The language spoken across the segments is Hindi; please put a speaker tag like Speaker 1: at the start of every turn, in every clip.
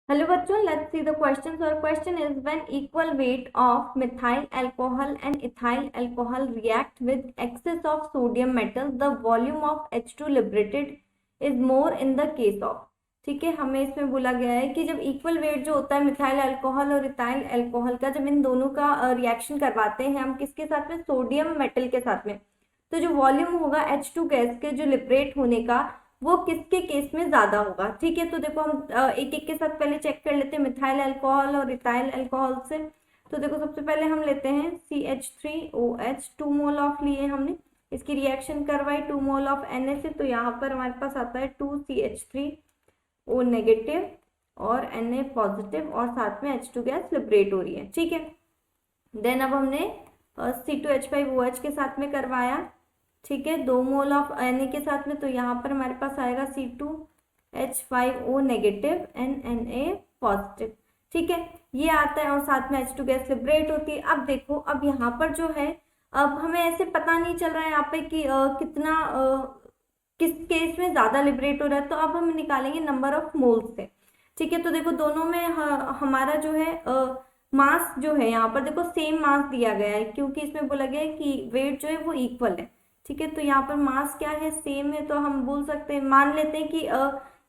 Speaker 1: Hello bachcho, let's see the question. So our question is, when equal weight of methyl alcohol and ethyl alcohol react with excess of sodium metal, the volume of H2 liberated is more in the case of. ठीक है, हमें इसमें बोला गया है कि जब इक्वल वेट जो होता है मिथाइल अल्कोहल और इथाइल अल्कोहल का, जब इन दोनों का रिएक्शन करवाते हैं हम किसके साथ में, सोडियम मेटल के साथ में, तो जो वॉल्यूम होगा H2 गैस के जो लिबरेट होने का वो किसके केस में ज्यादा होगा। ठीक है, तो देखो हम एक एक के साथ पहले चेक कर लेते हैं मिथाइल अल्कोहल और इथाइल अल्कोहल से। तो देखो सबसे पहले हम लेते हैं CH3OH, 2 मोल ऑफ लिए हमने, इसकी रिएक्शन करवाई 2 मोल ऑफ Na से, तो यहाँ पर हमारे पास आता है 2CH3O नेगेटिव और Na पॉजिटिव और साथ में H2 गैस लिबरेट हो रही है। ठीक है, देन अब हमने C2H5OH के साथ में करवाया। ठीक है, 2 मोल ऑफ Na के साथ में, तो यहाँ पर हमारे पास आएगा C2H5O negative and Na positive. ठीक है, ये आता है और साथ में H2 गैस लिबरेट होती है। अब देखो, अब यहाँ पर जो है, अब हमें ऐसे पता नहीं चल रहा है यहाँ पे कि कितना किस केस में ज्यादा लिबरेट हो रहा है, तो अब हम निकालेंगे नंबर ऑफ मोल्स से। ठीक है, तो देखो दोनों में हमारा जो है मास जो है, यहाँ पर देखो सेम मास दिया गया है क्योंकि इसमें बोला गया है कि वेट जो है वो इक्वल है। ठीक है, तो यहाँ पर मास क्या है, सेम है, तो हम बोल सकते हैं, मान लेते हैं कि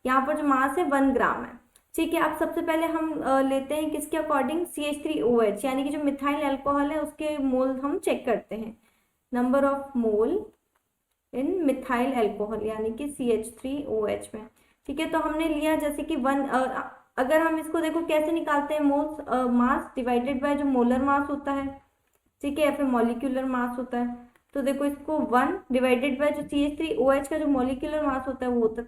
Speaker 1: यहाँ पर जो मास है 1 ग्राम है। ठीक है, अब सबसे पहले हम लेते हैं किसके अकॉर्डिंग, CH3OH यानी कि जो मिथाइल अल्कोहल है उसके मोल हम चेक करते हैं, number of mole in methyl alcohol यानी कि CH3OH में। ठीक है, तो हमने लिया जैसे कि 1, अगर हम इसको देखो कैसे निकालते हैं, मोल्स मास डिवाइडेड बाय जो मोलर मास होता है। ठीक है, या फिर मॉलिक्यूलर मास होता है। तो देखो इसको 1 डिवाइडेड बाय जो CH3OH का जो मॉलिक्यूलर मास होता है वो होता है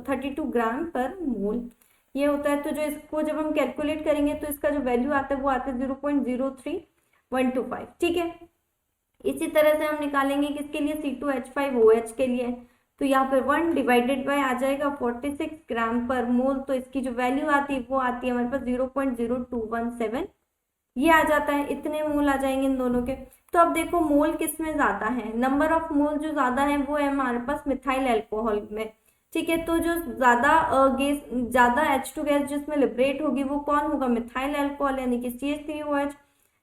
Speaker 1: 32 ग्राम पर मोल, ये होता है। तो जो इसको जब हम कैलकुलेट करेंगे तो इसका जो वैल्यू आता है वो आता है 0.03125। ठीक है, इसी तरह से हम निकालेंगे किसके लिए, C2H5OH के लिए, तो यहाँ पर 1 डिवाइडेड बाय आ जाएगा 46 ग्राम पर मोल, तो इसकी जो वैल्यू आती है वो आती है हमारे पास 0.0217, ये आ जाता है, इतने मोल आ जाएंगे इन दोनों के। तो अब देखो मोल किस में ज्यादा है, नंबर ऑफ मोल जो ज्यादा है वो है हमारे पास मिथाइल अल्कोहल में। ठीक है, तो जो ज्यादा H2 गैस जिसमें लिबरेट होगी वो कौन होगा, मिथाइल अल्कोहल यानी कि CH3OH।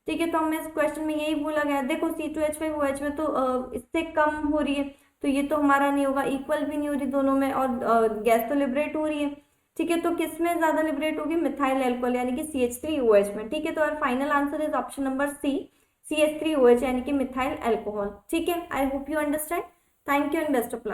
Speaker 1: ठीक है, तो हमें इस क्वेश्चन में यही बोला गया, देखो C2H5OH में तो इससे कम हो रही है, तो ये तो हमारा नहीं होगा, इक्वल भी नहीं हो रही दोनों में, और गैस तो लिबरेट हो रही है। ठीक है, तो किस में ज्यादा लिबरेट होगी, मिथाइल अल्कोहल यानी कि CH3OH में। ठीक है, तो और final answer is option number C, CH3OH यानी कि मिथाइल अल्कोहल। ठीक है, I hope you understand. Thank you and best of luck.